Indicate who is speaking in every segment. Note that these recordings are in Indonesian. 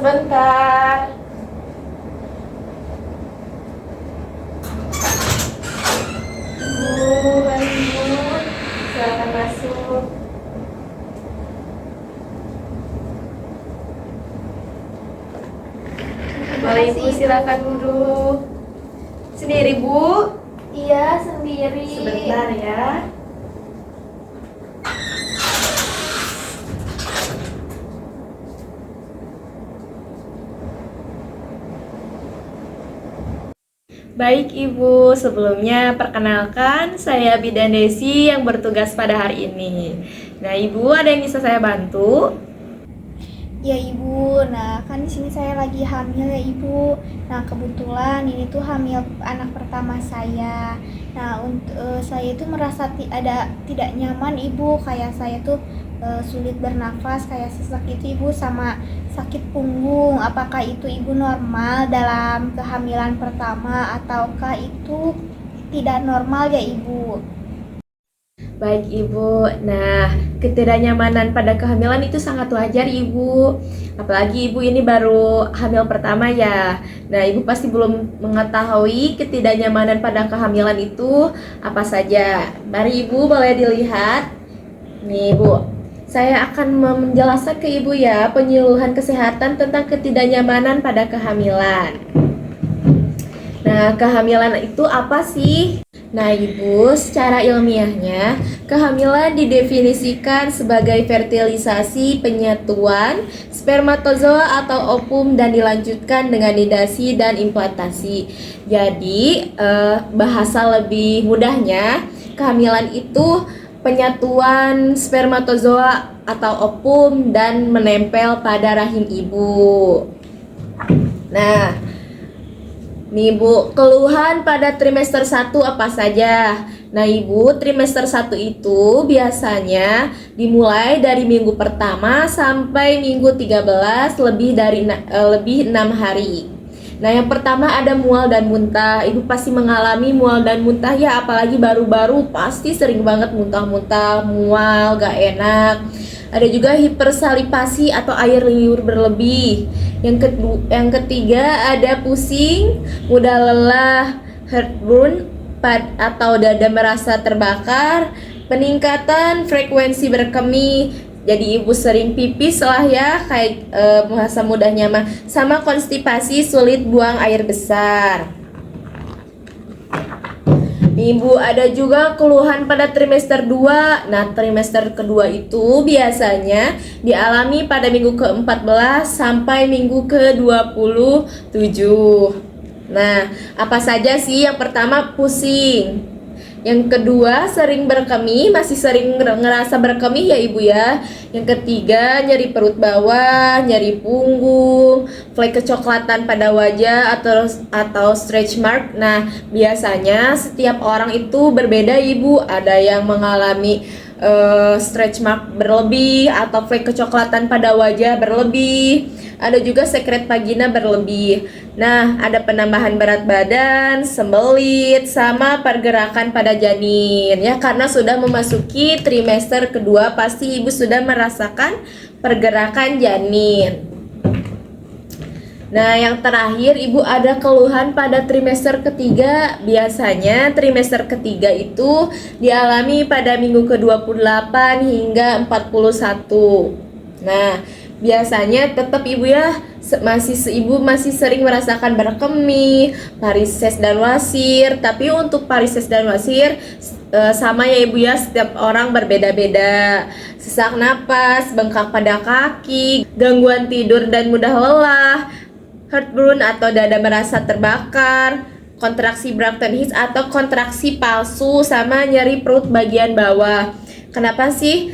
Speaker 1: sebentar. Ibu, baik Ibu. Silakan masuk. Boleh Ibu silakan duduk. Sendiri Bu?
Speaker 2: Iya, sendiri.
Speaker 1: Sebentar ya. Baik Ibu, sebelumnya perkenalkan saya Bidan Desi yang bertugas pada hari ini. Nah Ibu, ada yang bisa saya bantu?
Speaker 2: Ya Ibu, nah kan di sini saya lagi hamil ya Ibu. Nah kebetulan ini tuh hamil anak pertama saya. Nah untuk saya itu merasa tidak nyaman Ibu, kayak saya tuh sulit bernafas, kayak sesak itu Ibu, sama sakit punggung. Apakah itu Ibu normal dalam kehamilan pertama ataukah itu tidak normal ya Ibu?
Speaker 1: Baik Ibu, nah ketidaknyamanan pada kehamilan itu sangat wajar Ibu. Apalagi Ibu ini baru hamil pertama ya. Nah Ibu pasti belum mengetahui ketidaknyamanan pada kehamilan itu apa saja. Mari Ibu boleh dilihat. Nih Ibu, saya akan menjelaskan ke Ibu ya penyuluhan kesehatan tentang ketidaknyamanan pada kehamilan. Nah, kehamilan itu apa sih? Nah, Ibu, secara ilmiahnya, kehamilan didefinisikan sebagai fertilisasi penyatuan spermatozoa atau ovum dan dilanjutkan dengan nidasi dan implantasi. Jadi, bahasa lebih mudahnya, kehamilan itu penyatuan spermatozoa atau ovum dan menempel pada rahim ibu. Nah, nih Bu, keluhan pada trimester 1 apa saja? Nah Ibu, trimester 1 itu biasanya dimulai dari minggu pertama sampai minggu 13 lebih 6 hari. Nah yang pertama ada mual dan muntah. Ibu pasti mengalami mual dan muntah ya, apalagi baru-baru pasti sering banget muntah-muntah, mual, gak enak. Ada juga hipersalivasi atau air liur berlebih. Yang ketiga ada pusing, mudah lelah, heartburn atau dada merasa terbakar, peningkatan frekuensi berkemih. Jadi ibu sering pipis lah ya, kayak bahasa mudahnya mah, sama konstipasi, sulit buang air besar. Ibu ada juga keluhan pada trimester 2. Nah, trimester kedua itu biasanya dialami pada minggu ke-14 sampai minggu ke-27. Nah, apa saja sih? Yang pertama pusing. Yang kedua sering berkemih, masih sering ngerasa berkemih ya Ibu ya. Yang ketiga nyeri perut bawah, nyeri punggung, flek kecoklatan pada wajah atau stretch mark. Nah, biasanya setiap orang itu berbeda Ibu. Ada yang mengalami stretch mark berlebih atau flek kecoklatan pada wajah berlebih. Ada juga sekret vagina berlebih. Nah, ada penambahan berat badan, sembelit, sama pergerakan pada janin. Ya, karena sudah memasuki trimester kedua, pasti ibu sudah merasakan pergerakan janin. Nah, yang terakhir ibu ada keluhan pada trimester ketiga. Biasanya trimester ketiga itu dialami pada minggu ke-28 hingga 41. Nah, biasanya tetap ibu ya ibu masih sering merasakan berkemih, varises dan wasir. Tapi untuk varises dan wasir sama ya ibu ya, setiap orang berbeda-beda. Sesak napas, bengkak pada kaki, gangguan tidur dan mudah lelah, heartburn atau dada merasa terbakar, kontraksi Braxton Hicks atau kontraksi palsu, sama nyeri perut bagian bawah. Kenapa sih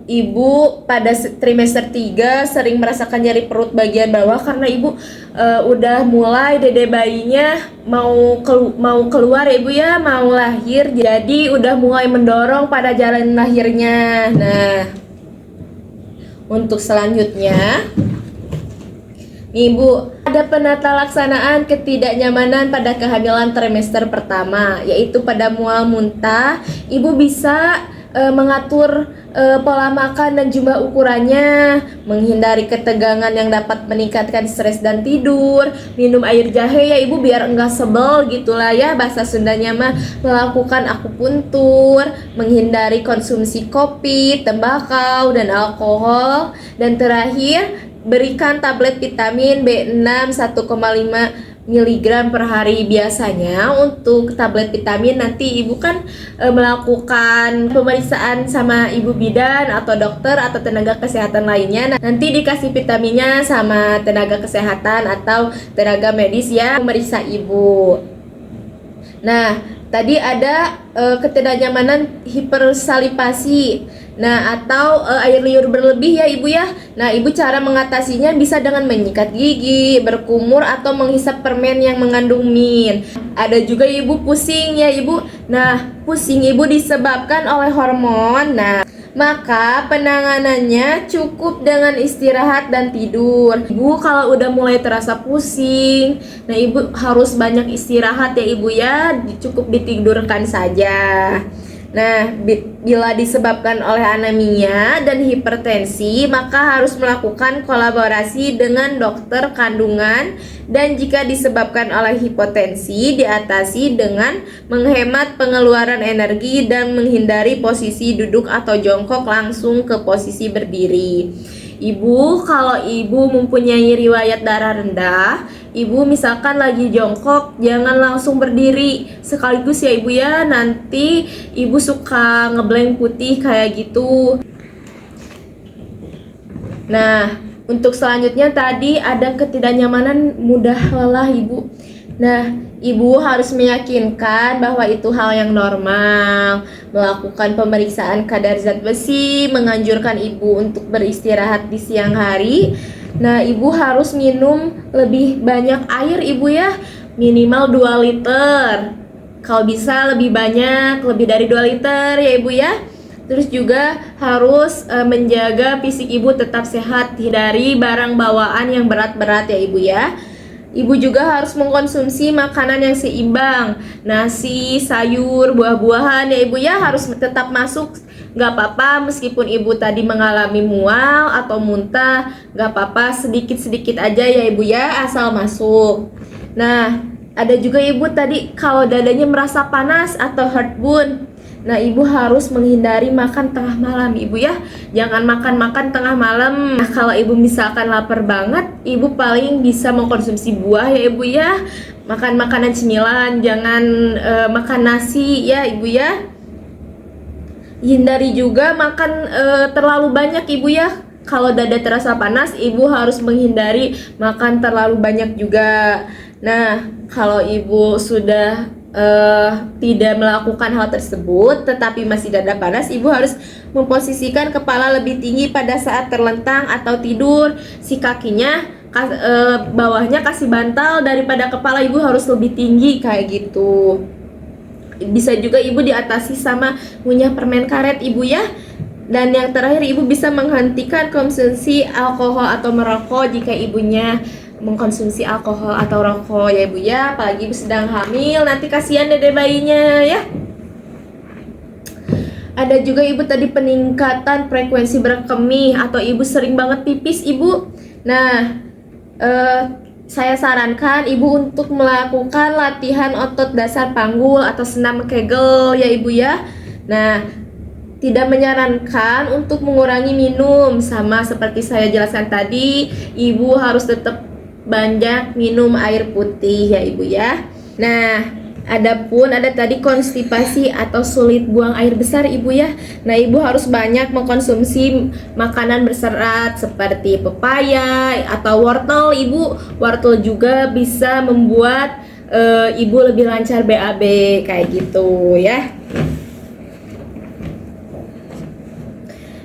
Speaker 1: ibu pada trimester 3 sering merasakan nyeri perut bagian bawah? Karena ibu udah mulai dede bayinya mau keluar ya ibu ya, mau lahir, jadi udah mulai mendorong pada jalan lahirnya. Nah, untuk selanjutnya nih Bu, ada penata laksanaan ketidaknyamanan pada kehamilan trimester pertama, yaitu pada mual muntah. Ibu bisa mengatur pola makan dan jumlah ukurannya, menghindari ketegangan yang dapat meningkatkan stres dan tidur, minum air jahe ya ibu biar enggak sebel gitulah ya bahasa Sundanya mah, melakukan akupuntur, menghindari konsumsi kopi, tembakau dan alkohol, dan terakhir berikan tablet vitamin B6 1,5 miligram per hari. Biasanya untuk tablet vitamin nanti ibu kan melakukan pemeriksaan sama ibu bidan atau dokter atau tenaga kesehatan lainnya. Nah, nanti dikasih vitaminnya sama tenaga kesehatan atau tenaga medis yang memeriksa ibu. Nah, tadi ada ketidaknyamanan hipersalivasi. Nah, atau air liur berlebih ya ibu ya. Nah, ibu cara mengatasinya bisa dengan menyikat gigi, berkumur, atau menghisap permen yang mengandung min. Ada juga ibu pusing ya ibu. Nah, pusing ibu disebabkan oleh hormon. Nah, maka penanganannya cukup dengan istirahat dan tidur. Ibu kalau udah mulai terasa pusing, nah ibu harus banyak istirahat ya ibu ya, cukup ditidurkan saja. Nah, bila disebabkan oleh anemia dan hipertensi, maka harus melakukan kolaborasi dengan dokter kandungan, dan jika disebabkan oleh hipotensi, diatasi dengan menghemat pengeluaran energi dan menghindari posisi duduk atau jongkok langsung ke posisi berdiri. Ibu, kalau ibu mempunyai riwayat darah rendah, ibu misalkan lagi jongkok, jangan langsung berdiri sekaligus ya ibu ya, nanti ibu suka ngeblank putih kayak gitu. Nah, untuk selanjutnya tadi ada ketidaknyamanan mudah lelah ibu. Nah, ibu harus meyakinkan bahwa itu hal yang normal. Melakukan pemeriksaan kadar zat besi, menganjurkan ibu untuk beristirahat di siang hari. Nah, ibu harus minum lebih banyak air ibu ya, minimal 2 liter. Kalau bisa lebih banyak, lebih dari 2 liter ya ibu ya. Terus juga harus menjaga fisik ibu tetap sehat, hindari barang bawaan yang berat-berat ya ibu ya. Ibu juga harus mengkonsumsi makanan yang seimbang, nasi, sayur, buah-buahan ya ibu ya harus tetap masuk. Gak apa-apa meskipun ibu tadi mengalami mual atau muntah, gak apa-apa sedikit-sedikit aja ya ibu ya, asal masuk. Nah, ada juga ibu tadi kalau dadanya merasa panas atau heartburn. Nah, ibu harus menghindari makan tengah malam ibu ya. Jangan makan-makan tengah malam. Nah, kalau ibu misalkan lapar banget, ibu paling bisa mengkonsumsi buah ya ibu ya. Makan makanan cemilan, jangan makan nasi ya ibu ya. Hindari juga makan terlalu banyak ibu ya. Kalau dada terasa panas, ibu harus menghindari makan terlalu banyak juga. Nah, kalau ibu sudah tidak melakukan hal tersebut tetapi masih dada panas, ibu harus memposisikan kepala lebih tinggi pada saat terlentang atau tidur. Si kakinya bawahnya kasih bantal daripada kepala, ibu harus lebih tinggi kayak gitu. Bisa juga ibu diatasi sama ngunyah permen karet ibu ya. Dan yang terakhir, ibu bisa menghentikan konsumsi alkohol atau merokok jika ibunya mengkonsumsi alkohol atau rokok ya ibu ya, apalagi ibu sedang hamil, nanti kasihan dede bayinya ya. Ada juga ibu tadi peningkatan frekuensi berkemih atau ibu sering banget pipis ibu. Nah, saya sarankan ibu untuk melakukan latihan otot dasar panggul atau senam Kegel ya ibu ya. Nah, tidak menyarankan untuk mengurangi minum, sama seperti saya jelaskan tadi, ibu harus tetap banyak minum air putih ya ibu ya. Nah, ada tadi konstipasi atau sulit buang air besar ibu ya. Nah, ibu harus banyak mengkonsumsi makanan berserat seperti pepaya atau wortel ibu. Wortel juga bisa membuat ibu lebih lancar BAB kayak gitu ya.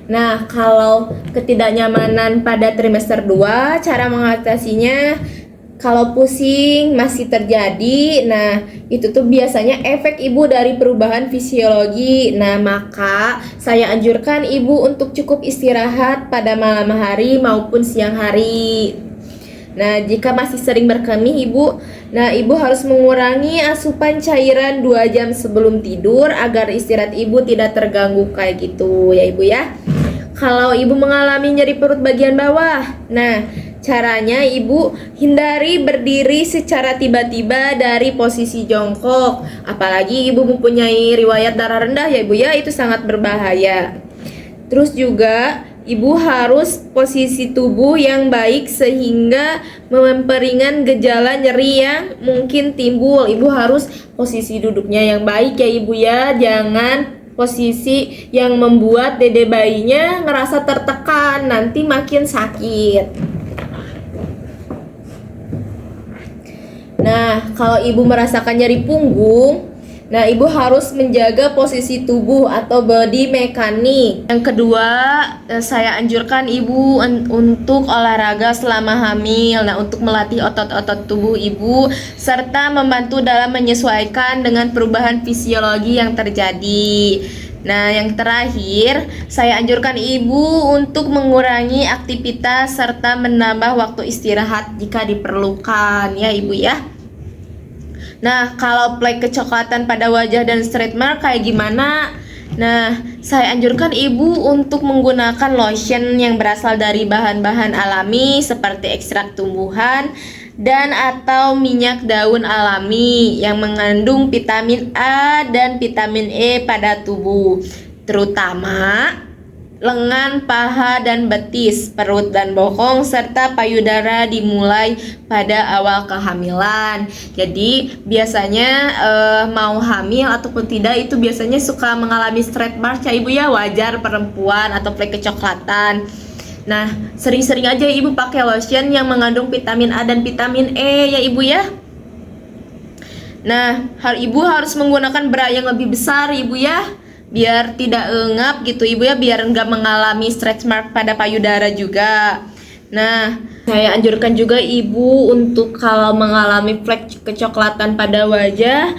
Speaker 1: Nah, kalau ketidaknyamanan pada trimester 2, cara mengatasinya kalau pusing masih terjadi, nah itu tuh biasanya efek ibu dari perubahan fisiologi. Nah, maka saya anjurkan ibu untuk cukup istirahat pada malam hari maupun siang hari. Nah, jika masih sering berkemih Ibu, nah Ibu harus mengurangi asupan cairan 2 jam sebelum tidur agar istirahat Ibu tidak terganggu kayak gitu ya Ibu ya. Kalau Ibu mengalami nyeri perut bagian bawah, nah caranya Ibu hindari berdiri secara tiba-tiba dari posisi jongkok. Apalagi Ibu mempunyai riwayat darah rendah ya Ibu ya, itu sangat berbahaya. Terus juga Ibu harus posisi tubuh yang baik sehingga memperingan gejala nyeri yang mungkin timbul. Ibu harus posisi duduknya yang baik ya Ibu ya. Jangan posisi yang membuat dede bayinya ngerasa tertekan, nanti makin sakit. Nah, kalau Ibu merasakan nyeri punggung, nah, Ibu harus menjaga posisi tubuh atau body mekanik. Yang kedua, saya anjurkan Ibu untuk olahraga selama hamil. Nah, untuk melatih otot-otot tubuh Ibu serta membantu dalam menyesuaikan dengan perubahan fisiologi yang terjadi. Nah, yang terakhir, saya anjurkan Ibu untuk mengurangi aktivitas serta menambah waktu istirahat jika diperlukan ya Ibu ya. Nah, kalau flek kecoklatan pada wajah dan stretch mark kayak gimana? Nah, saya anjurkan Ibu untuk menggunakan lotion yang berasal dari bahan-bahan alami seperti ekstrak tumbuhan dan atau minyak daun alami yang mengandung vitamin A dan vitamin E pada tubuh, terutama lengan, paha, dan betis, perut dan bokong, serta payudara dimulai pada awal kehamilan. Jadi biasanya mau hamil ataupun tidak itu biasanya suka mengalami stretch mark ya Ibu ya, wajar perempuan atau flek kecoklatan. Nah, sering-sering aja Ibu pakai lotion yang mengandung vitamin A dan vitamin E ya Ibu ya. Nah, Ibu harus menggunakan bra yang lebih besar Ibu ya, biar tidak engap gitu Ibu ya, biar enggak mengalami stretch mark pada payudara juga. Nah, saya anjurkan juga Ibu untuk kalau mengalami flek kecoklatan pada wajah,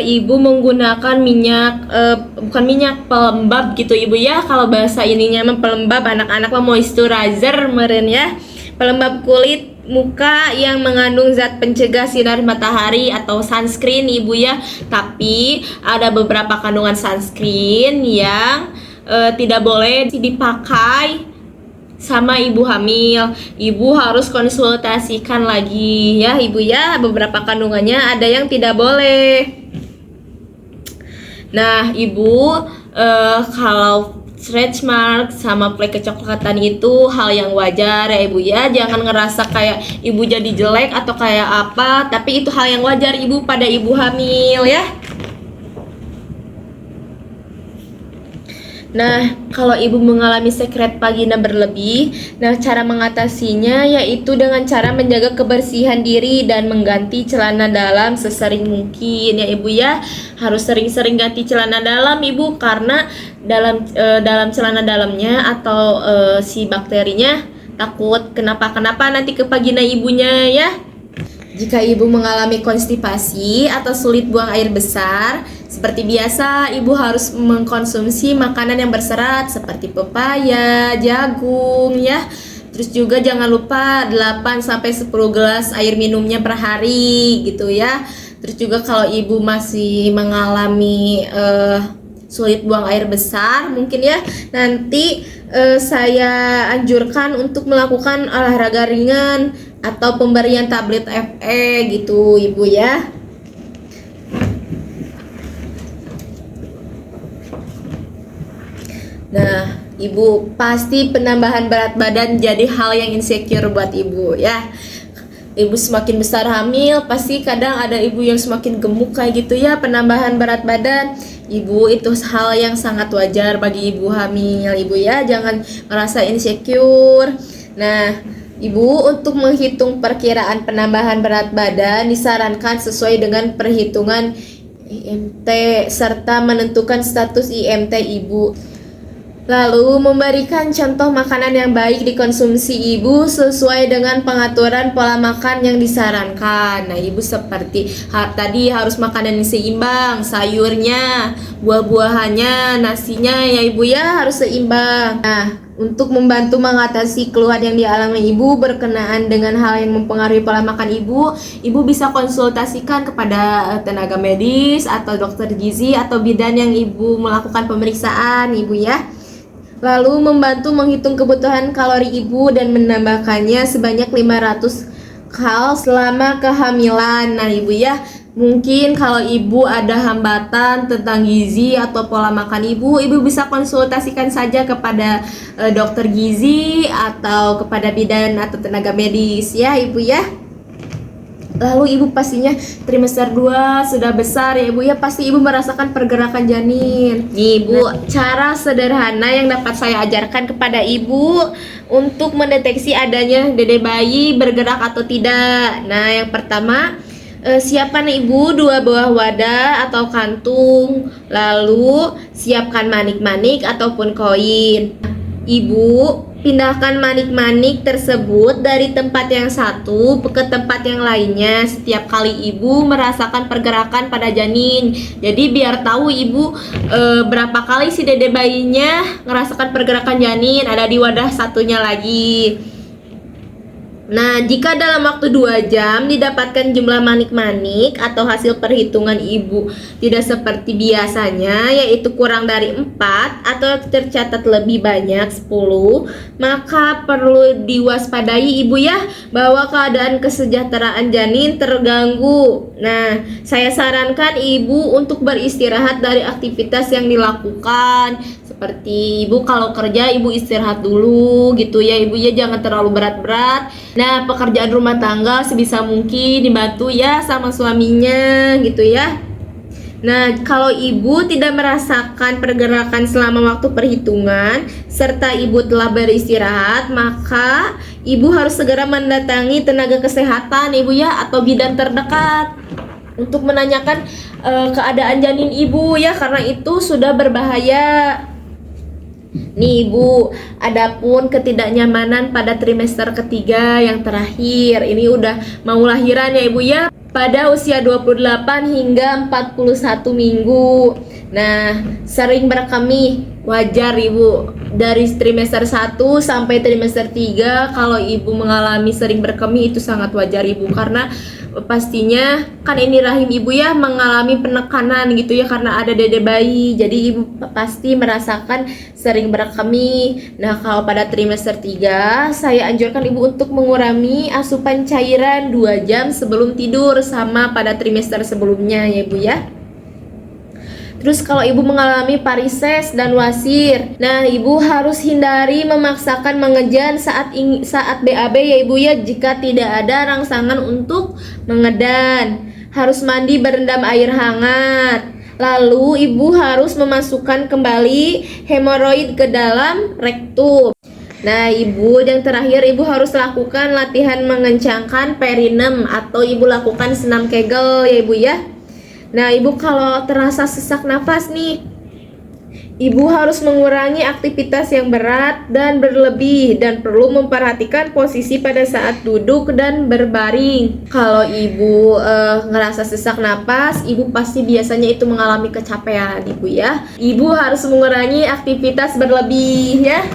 Speaker 1: Ibu menggunakan minyak, bukan minyak, pelembab gitu Ibu ya. Kalau bahasa ininya pelembab, anak-anak moisturizer meren ya, pelembab kulit muka yang mengandung zat pencegah sinar matahari atau sunscreen Ibu ya. Tapi ada beberapa kandungan sunscreen yang tidak boleh dipakai sama ibu hamil. Ibu harus konsultasikan lagi ya Ibu ya, beberapa kandungannya ada yang tidak boleh. Nah, Ibu kalau stretch mark sama flek kecoklatan itu hal yang wajar ya Ibu ya. Jangan ngerasa kayak Ibu jadi jelek atau kayak apa, tapi itu hal yang wajar Ibu pada ibu hamil ya. Nah, kalau Ibu mengalami sekret vagina berlebih, nah cara mengatasinya yaitu dengan cara menjaga kebersihan diri dan mengganti celana dalam sesering mungkin ya Ibu ya. Harus sering-sering ganti celana dalam Ibu, karena dalam celana dalamnya atau si bakterinya takut kenapa-kenapa nanti ke vagina ibunya ya. Jika Ibu mengalami konstipasi atau sulit buang air besar, seperti biasa Ibu harus mengkonsumsi makanan yang berserat seperti pepaya, jagung ya. Terus juga jangan lupa 8-10 gelas air minumnya per hari gitu ya. Terus juga kalau Ibu masih mengalami sulit buang air besar mungkin ya, nanti saya anjurkan untuk melakukan olahraga ringan atau pemberian tablet FE gitu Ibu ya. Nah, Ibu pasti penambahan berat badan jadi hal yang insecure buat Ibu ya. Ibu semakin besar hamil, pasti kadang ada ibu yang semakin gemuk kayak gitu ya, penambahan berat badan. Ibu, itu hal yang sangat wajar bagi ibu hamil Ibu ya, jangan merasa insecure. Nah, Ibu untuk menghitung perkiraan penambahan berat badan disarankan sesuai dengan perhitungan IMT serta menentukan status IMT Ibu. Lalu memberikan contoh makanan yang baik dikonsumsi ibu sesuai dengan pengaturan pola makan yang disarankan. Nah, ibu seperti tadi harus makanan yang seimbang, sayurnya, buah-buahannya, nasinya ya ibu ya harus seimbang. Nah, untuk membantu mengatasi keluhan yang dialami ibu berkenaan dengan hal yang mempengaruhi pola makan ibu, ibu bisa konsultasikan kepada tenaga medis atau dokter gizi atau bidan yang ibu melakukan pemeriksaan ibu ya. Lalu membantu menghitung kebutuhan kalori ibu dan menambahkannya sebanyak 500 kal selama kehamilan. Nah ibu ya, mungkin kalau ibu ada hambatan tentang gizi atau pola makan ibu bisa konsultasikan saja kepada dokter gizi atau kepada bidan atau tenaga medis ya ibu ya. Lalu ibu pastinya trimester 2 sudah besar ya ibu ya, pasti ibu merasakan pergerakan janin. Nih ibu, cara sederhana yang dapat saya ajarkan kepada ibu untuk mendeteksi adanya dede bayi bergerak atau tidak. Nah yang pertama, siapkan ibu 2 buah wadah atau kantung. Lalu siapkan manik-manik ataupun koin. Ibu pindahkan manik-manik tersebut dari tempat yang satu ke tempat yang lainnya setiap kali ibu merasakan pergerakan pada janin. Jadi biar tahu ibu berapa kali si dede bayinya ngerasakan pergerakan janin ada di wadah satunya lagi. Nah, jika dalam waktu 2 jam didapatkan jumlah manik-manik atau hasil perhitungan ibu tidak seperti biasanya, yaitu kurang dari 4 atau tercatat lebih banyak 10, maka perlu diwaspadai ibu ya bahwa keadaan kesejahteraan janin terganggu. Nah, saya sarankan ibu untuk beristirahat dari aktivitas yang dilakukan. Seperti ibu kalau kerja ibu istirahat dulu gitu ya ibu ya, jangan terlalu berat-berat. Nah pekerjaan rumah tangga sebisa mungkin dibantu ya sama suaminya gitu ya. Nah kalau ibu tidak merasakan pergerakan selama waktu perhitungan serta ibu telah beristirahat, maka ibu harus segera mendatangi tenaga kesehatan ibu ya atau bidan terdekat untuk menanyakan keadaan janin ibu ya, karena itu sudah berbahaya. Nih ibu, adapun ketidaknyamanan pada trimester ketiga yang terakhir, ini udah mau lahiran ya ibu ya, pada usia 28 hingga 41 minggu. Nah, sering berkemih wajar ibu. Dari trimester 1 sampai trimester 3 kalau ibu mengalami sering berkemih itu sangat wajar ibu, karena pastinya kan ini rahim ibu ya mengalami penekanan gitu ya karena ada dede bayi. Jadi ibu pasti merasakan sering berkemih. Nah, kalau pada trimester 3 saya anjurkan ibu untuk mengurangi asupan cairan 2 jam sebelum tidur sama pada trimester sebelumnya ya ibu ya. Terus kalau ibu mengalami varises dan wasir, nah ibu harus hindari memaksakan mengejan saat BAB ya ibu ya, jika tidak ada rangsangan untuk mengedan. Harus mandi berendam air hangat. Lalu ibu harus memasukkan kembali hemoroid ke dalam rektum. Nah ibu, yang terakhir ibu harus lakukan latihan mengencangkan perinem atau ibu lakukan senam Kegel ya ibu ya. Nah ibu kalau terasa sesak nafas nih, ibu harus mengurangi aktivitas yang berat dan berlebih dan perlu memperhatikan posisi pada saat duduk dan berbaring. Kalau ibu ngerasa sesak napas, ibu pasti biasanya itu mengalami kecapean ibu ya. Ibu harus mengurangi aktivitas berlebih ya.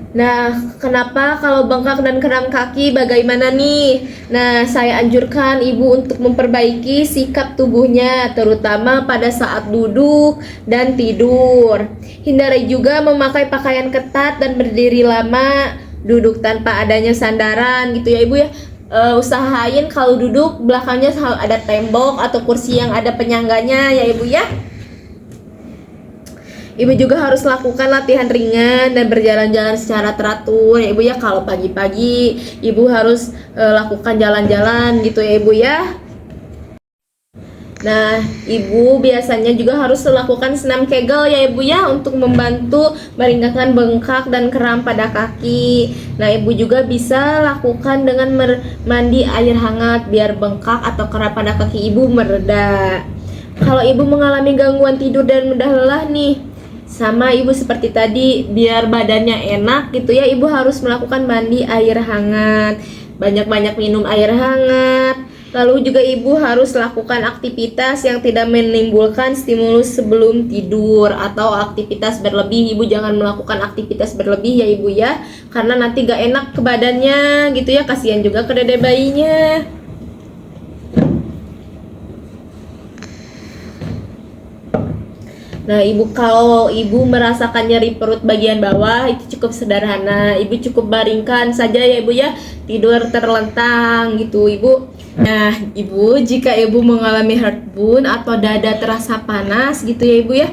Speaker 1: Nah, kenapa kalau bengkak dan kram kaki bagaimana nih? Nah, saya anjurkan ibu untuk memperbaiki sikap tubuhnya, terutama pada saat duduk dan tidur. Hindari juga memakai pakaian ketat dan berdiri lama, duduk tanpa adanya sandaran gitu ya ibu ya. Usahain kalau duduk belakangnya ada tembok atau kursi yang ada penyangganya ya ibu ya. Ibu juga harus lakukan latihan ringan dan berjalan-jalan secara teratur ya ibu ya. Kalau pagi-pagi ibu harus lakukan jalan-jalan gitu ya ibu ya. Nah ibu biasanya juga harus melakukan senam Kegel ya ibu ya, untuk membantu meringankan bengkak dan kram pada kaki. Nah ibu juga bisa lakukan dengan mandi air hangat biar bengkak atau kram pada kaki ibu mereda. Kalau ibu mengalami gangguan tidur dan mudah lelah nih, sama ibu seperti tadi, biar badannya enak gitu ya, ibu harus melakukan mandi air hangat, banyak-banyak minum air hangat. Lalu juga ibu harus lakukan aktivitas yang tidak menimbulkan stimulus sebelum tidur, atau aktivitas berlebih. Ibu jangan melakukan aktivitas berlebih ya ibu ya, karena nanti gak enak ke badannya gitu ya, kasihan juga ke dede bayinya. Nah, ibu kalau ibu merasakan nyeri perut bagian bawah, itu cukup sederhana. Ibu cukup baringkan saja ya ibu ya, tidur terlentang gitu ibu. Nah, ibu jika ibu mengalami heartburn atau dada terasa panas gitu ya ibu ya,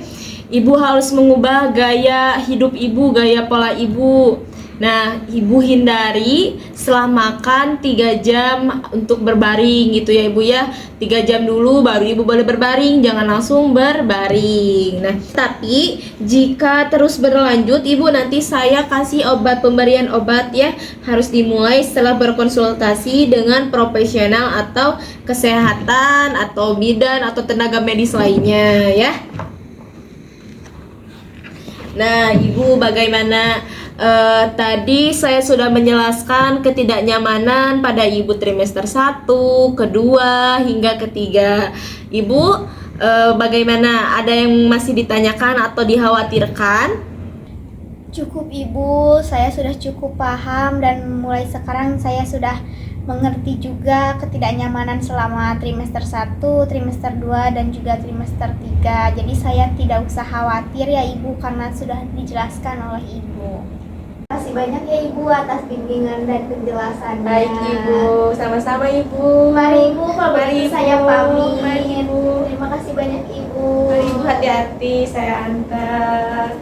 Speaker 1: ibu harus mengubah gaya hidup ibu, gaya pola ibu. Nah, ibu hindari setelah makan 3 jam untuk berbaring gitu ya ibu ya. 3 jam dulu baru ibu boleh berbaring, jangan langsung berbaring. Nah, tapi jika terus berlanjut ibu, nanti saya kasih obat, pemberian obat ya. Harus dimulai setelah berkonsultasi dengan profesional atau kesehatan atau bidan atau tenaga medis lainnya ya. Nah, ibu bagaimana? Tadi saya sudah menjelaskan ketidaknyamanan pada ibu trimester 1, kedua, hingga ketiga. Ibu, bagaimana? Ada yang masih ditanyakan atau dikhawatirkan?
Speaker 2: Cukup ibu, saya sudah cukup paham dan mulai sekarang saya sudah mengerti juga ketidaknyamanan selama trimester 1, trimester 2, dan juga trimester 3. Jadi saya tidak usah khawatir ya ibu karena sudah dijelaskan oleh ibu. Terima kasih banyak ya ibu atas bimbingan dan penjelasannya.
Speaker 1: Baik ibu, sama-sama ibu.
Speaker 2: Mari ibu, kalau begitu saya pamit.
Speaker 1: Mari ibu.
Speaker 2: Terima kasih banyak ibu.
Speaker 1: Mari ibu, hati-hati, saya antar.